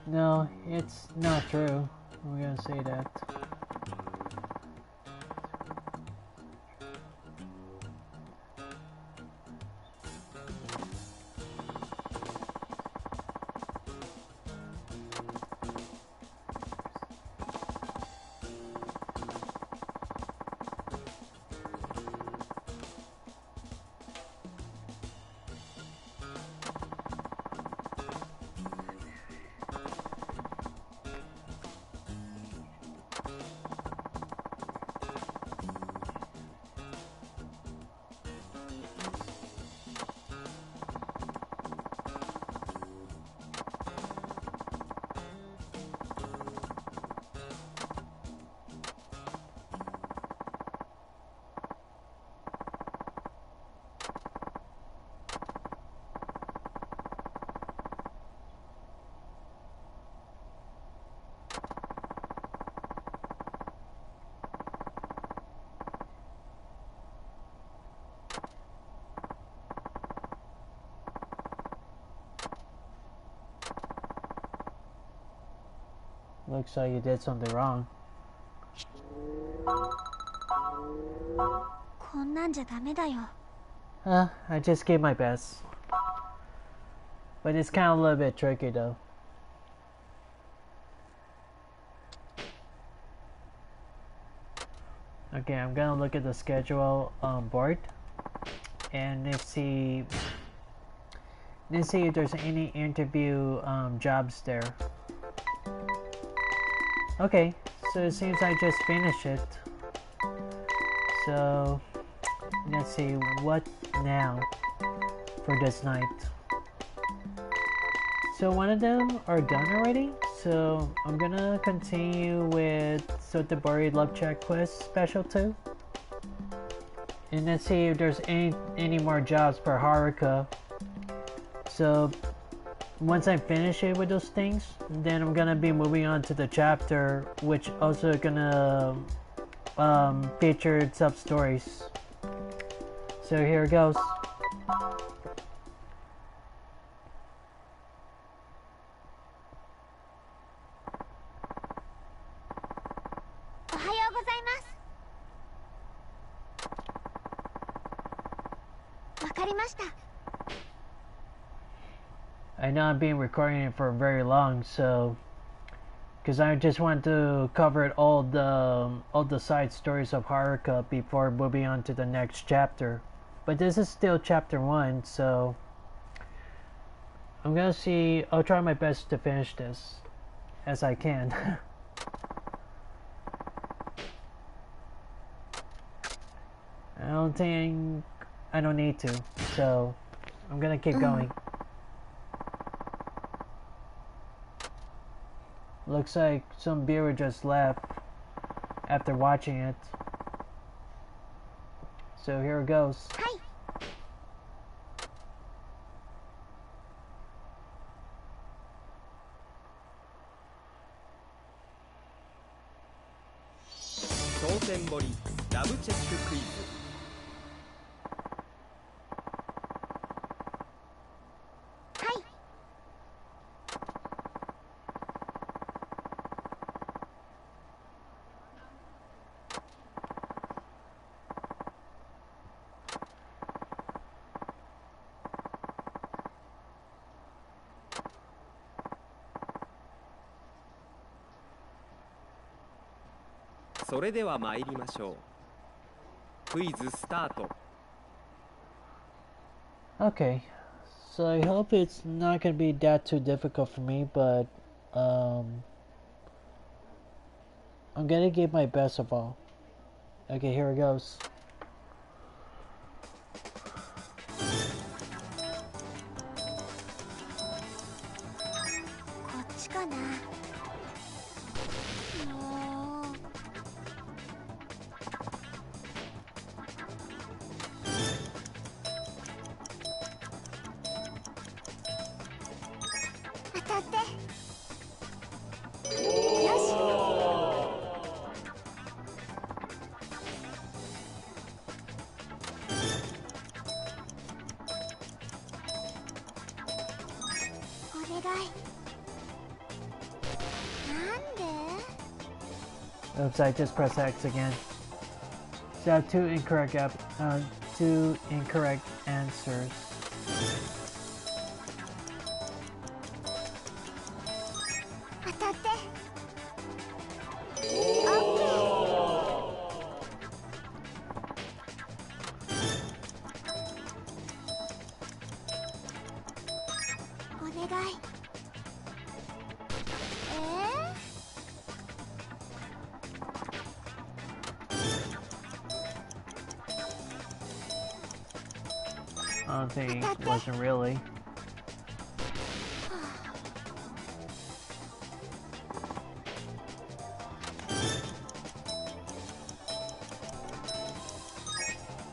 no, it's not true. I'm gonna say that. Looks like you did something wrong. こんなんじゃダメだよ。 I just gave my best. But it's kind of a little bit tricky though. Okay, I'm gonna look at the schedule board and let's see if there's any interview jobs there. Okay, so it seems I just finished it. So let's see what now for this night. So one of them are done already. So I'm gonna continue with Sotabori Love Check Quest Special 2. And let's see if there's any more jobs for Haruka. So once I finish it with those things, then I'm gonna be moving on to the chapter, which also gonna feature sub stories. So here it goes. おはようございます。わかりました。 I know I've been recording it for very long, so because I just want to cover all the side stories of Haruka before moving on to the next chapter. But this is still chapter 1, so I'm gonna see. I'll try my best to finish this as I can. I don't think I don't need to, so I'm gonna keep going. Looks like some viewer just left after watching it. So here it goes. はい。 当選堀ラブチェッククイズ。はい。 それでは参りましょう。クイズスタート。 Okay, so I hope it's not gonna be that too difficult for me, but I'm gonna give my best of all. Okay, here it goes. こっちかな。もう。 当たって。よし。 お願い。なんで？ Oops, I just pressed X again. So I have two incorrect answers. 当たって。オッケー。 お願い。I don't think it wasn't really.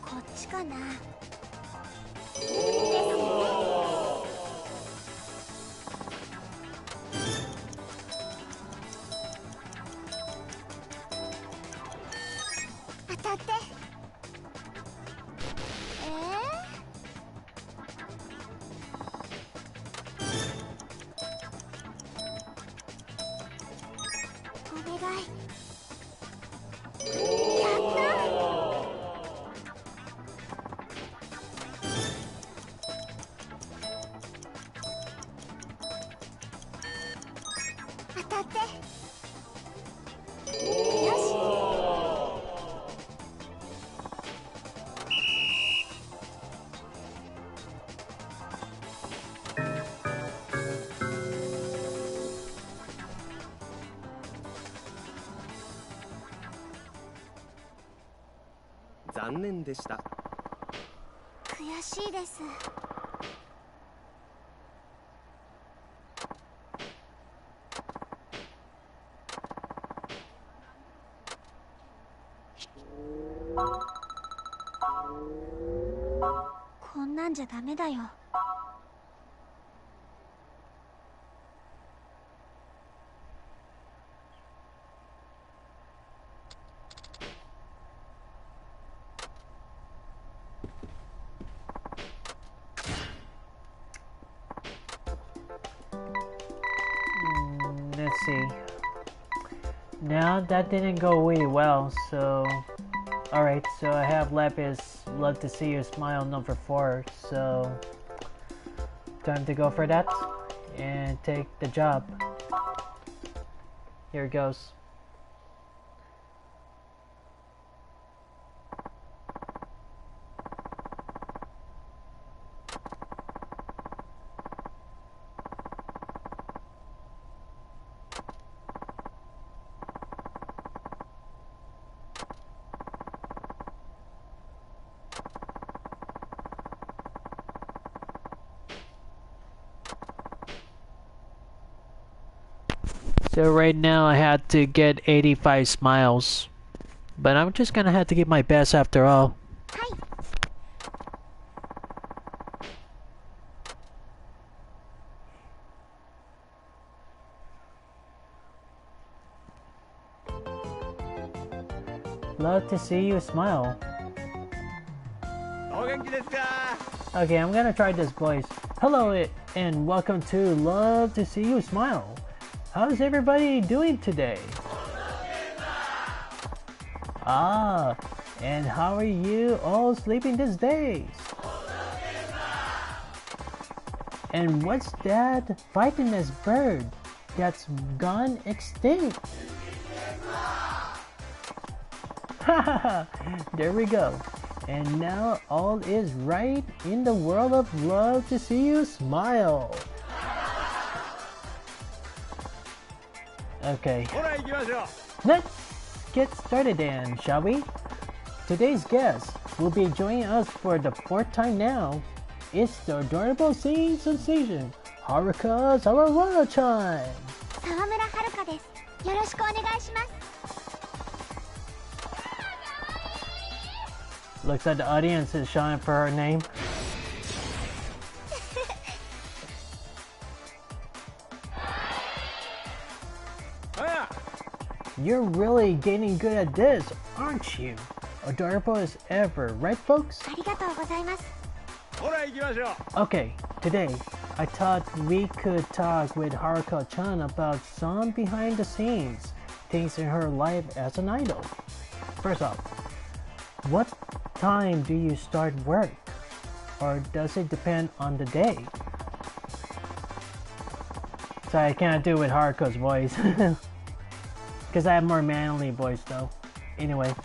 こっちかな。ですよね。 当たって。お願い。やった。 当たって。よし。 残念でした。悔しいです。こんなんじゃダメだよ。Let's see. Now that didn't go way well, so alright, so I have left is love to see you smile number 4, so time to go for that and take the job. Here it goes. So right now I had to get 85 smiles, but I'm just gonna have to give my best after all. はい。Love to see you smile. お元気ですか？ Okay, I'm gonna try this voice. Hello and welcome to Love to See You Smile. How's everybody doing today? Ah, and how are you all sleeping these days? And what's that fighting-ass bird that's gone extinct? Hahaha, there we go. And now all is right in the world of Love to See You Smile. Okay, ほら行きましょう。 let's get started then, shall we? Today's guest will be joining us for the 4th time now. It's the adorable singing sensation, Haruka Sawamura Arc. 沢村遥です。よろしくお願いします。 Looks like the audience is shouting for her name. You're really getting good at this, aren't you? Adorable as ever, right folks? ありがとうございます。 ほら行きましょう。 Okay, today I thought we could talk with Haruka-chan about some behind the scenes things in her life as an idol. First off, what time do you start work? Or does it depend on the day? Sorry, I can't do it with Haruka's voice. Because I have more manly voice though. Anyway,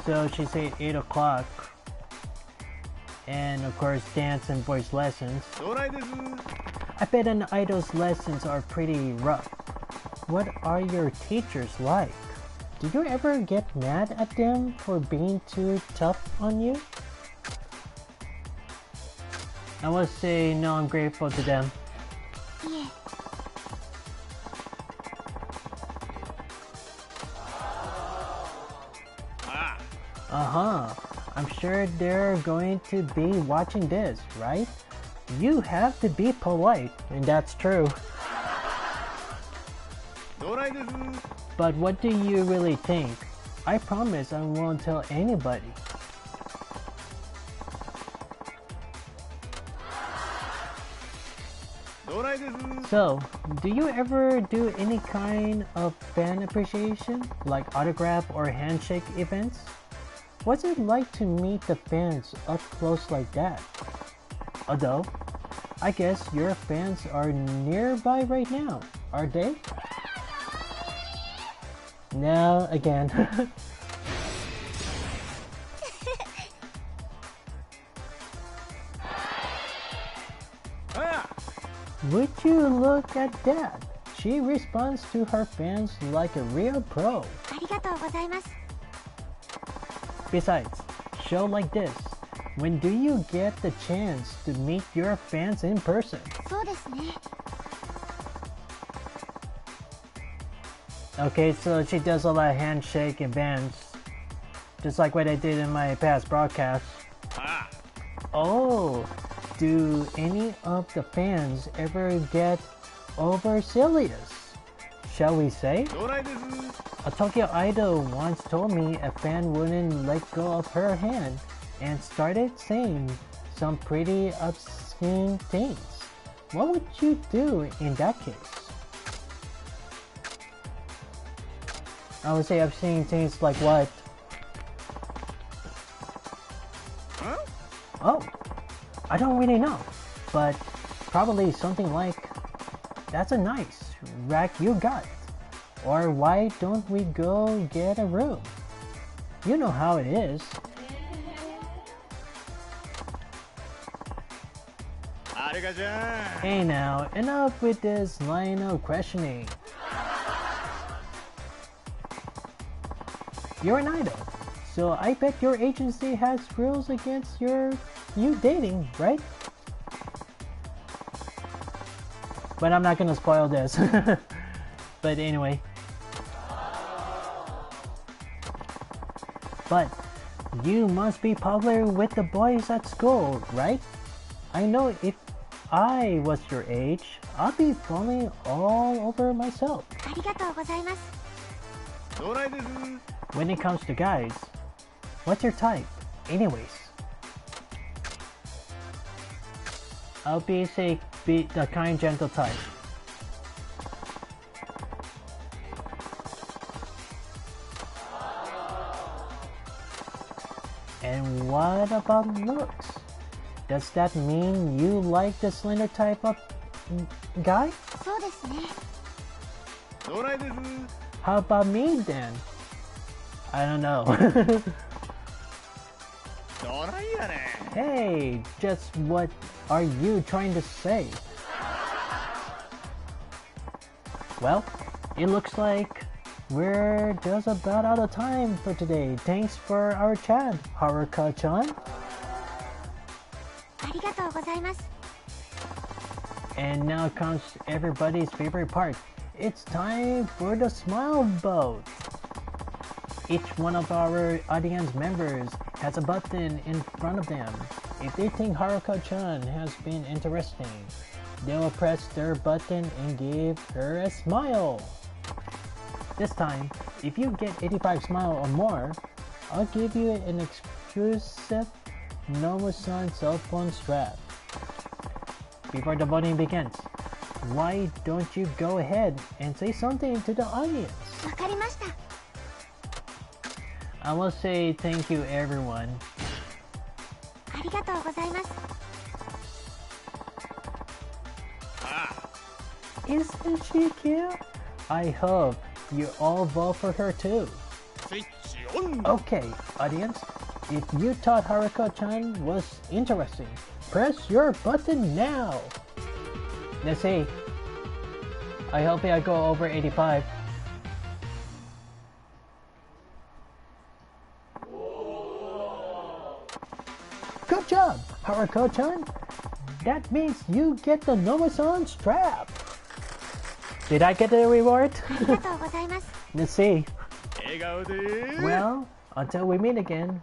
so she said 8 o'clock. And of course dance and voice lessons. 将来です。 I bet an idol's lessons are pretty rough. What are your teachers like? Do you ever get mad at them for being too tough on you? I would say no, I'm grateful to them. いえ。 Uh-huh. I'm sure they're going to be watching this, right? You have to be polite, and that's true. 将来です。 But what do you really think? I promise I won't tell anybody. So, do you ever do any kind of fan appreciation, like autograph or handshake events? What's it like to meet the fans up close like that? Although, I guess your fans are nearby right now, are they? No, again. Would you look at that? She responds to her fans like a real pro. ありがとうございます。 Besides, show like this, when do you get the chance to meet your fans in person? そうですね。 Okay, so she does a lot of handshake events. just like what I did in my past broadcasts. Ah. Oh, do any of the fans ever get overzealous? Shall we say? 将来です。 A Tokyo Idol once told me a fan wouldn't let go of her hand and started saying some pretty obscene things. What would you do in that case? I would say obscene things like what? Huh? Oh, I don't really know, but probably something like, "That's a nice rack you got," or "Why don't we go get a room?" You know how it is. Haruka-chan. Hey now, enough with this line of questioning. You're an idol, so I bet your agency has rules against you dating, right? But I'm not gonna spoil this. But anyway. But you must be popular with the boys at school, right? I know if I was your age, I'd be falling all over myself. ありがとうございます。将来です。 When it comes to guys, what's your type? Anyways. I'll be the kind, gentle type. And what about looks? Does that mean you like the slender type of guy? そうですね。将来です。 How about me then? I don't know. 将来やね。 Hey, just what are you trying to say? Well, it looks like we're just about out of time for today. Thanks for our chat, Haruka-chan. ありがとうございます。 And now comes everybody's favorite part. It's time for the smile vote. Each one of our audience members has a button in front of them. If they think Haruka-chan has been interesting, they will press their button and give her a smile. This time, if you get 85 smile or more, I'll give you an exclusive Nomu-san cell phone strap. Before the voting begins, why don't you go ahead and say something to the audience? わかりました。 I will say thank you everyone. ありがとうございます。 Isn't she cute? I hope you all vote for her too. スイッチオン。 Okay, audience, if you thought Haruka-chan was interesting, press your button now. Let's see. I hope I go over 85. Good job, Haruka-chan. That means you get the Nomu-san strap. Did I get the reward? ありがとうございます。 Let's see. 笑顔で。 Well, until we meet again.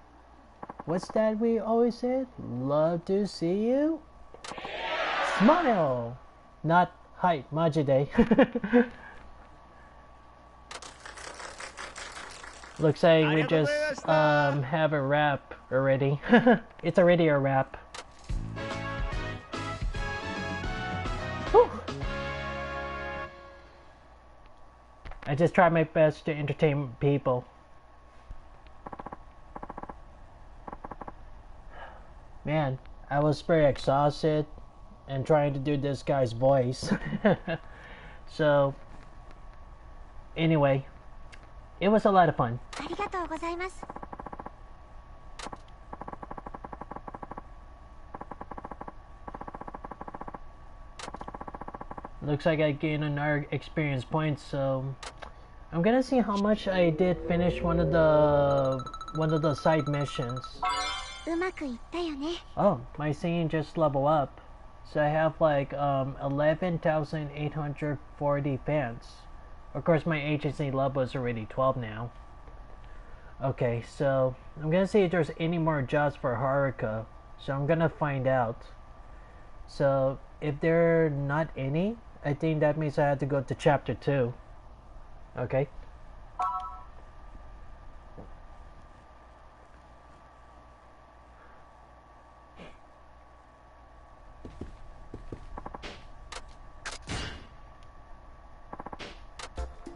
What's that we always said? Love to see you. Smile! Not hi, Majide. Looks like we just have a wrap already. It's already a wrap. Whew. I just try my best to entertain people. Man, I was very exhausted and trying to do this guy's voice. So, anyway, it was a lot of fun. ありがとうございます。 Looks like I gained another experience point, so I'm gonna see how much I did finish one of the side missions. うまくいったよね。 Oh, my scene just level up. So I have like 11,840 fans. Of course my agency level is already 12 now. Okay, so I'm gonna see if there's any more jobs for Haruka. So I'm gonna find out. So if there are not any, I think that means I have to go to chapter 2. Okay.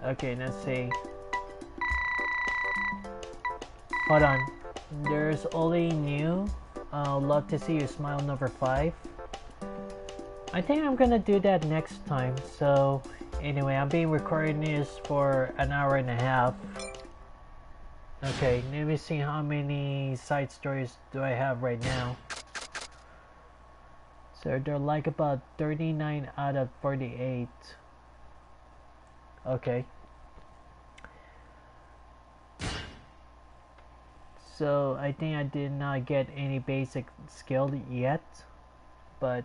Okay, let's see. Hold on. There's only new. Love to see you smile number 5. I think I'm gonna do that next time. So anyway, I'm being recording this for an hour and a half. Okay, let me see how many side stories do I have right now. So they're like about 39 out of 48. Okay. So I think I did not get any basic skill yet, but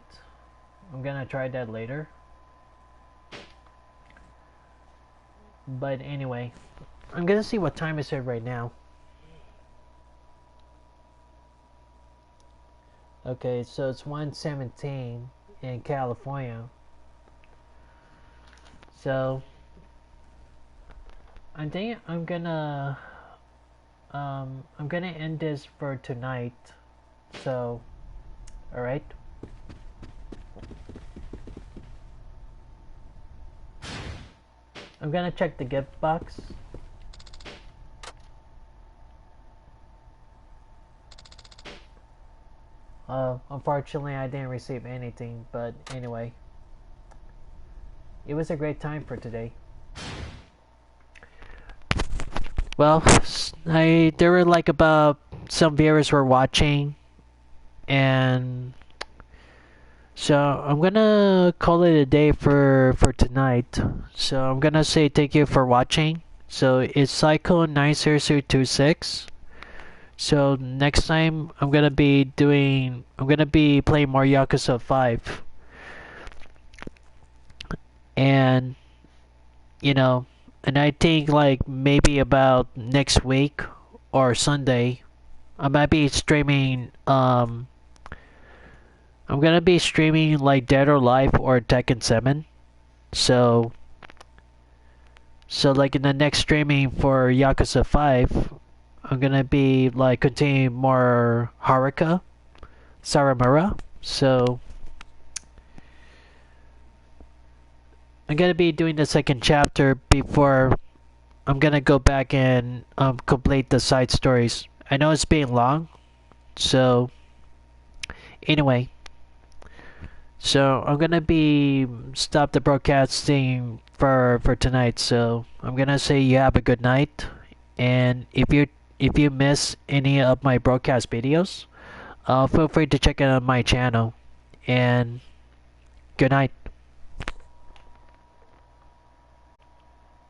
I'm gonna try that later. But anyway, I'm gonna see what time is it right now. Okay, so it's 1:17 in California. So I think I'm gonna end this for tonight. So, all right. I'm gonna check the gift box. Unfortunately, I didn't receive anything, but anyway, it was a great time for today. Well, there were like about some viewers were watching, and so I'm gonna call it a day for tonight. So I'm gonna say thank you for watching. So it's Psycho 90026. So next time I'm gonna be playing more Yakuza 5. And and I think like maybe about next week or Sunday I might be streaming I'm gonna be streaming like Dead or Alive or Tekken 7. So like in the next streaming for Yakuza 5, I'm gonna be like continuing more Haruka Sawamura. So I'm gonna be doing the second chapter before I'm gonna go back and complete the side stories. I know it's being long, so anyway. So I'm gonna be stop the broadcasting for tonight. So I'm gonna say you have a good night, and if you miss any of my broadcast videos, feel free to check it on my channel. And good night.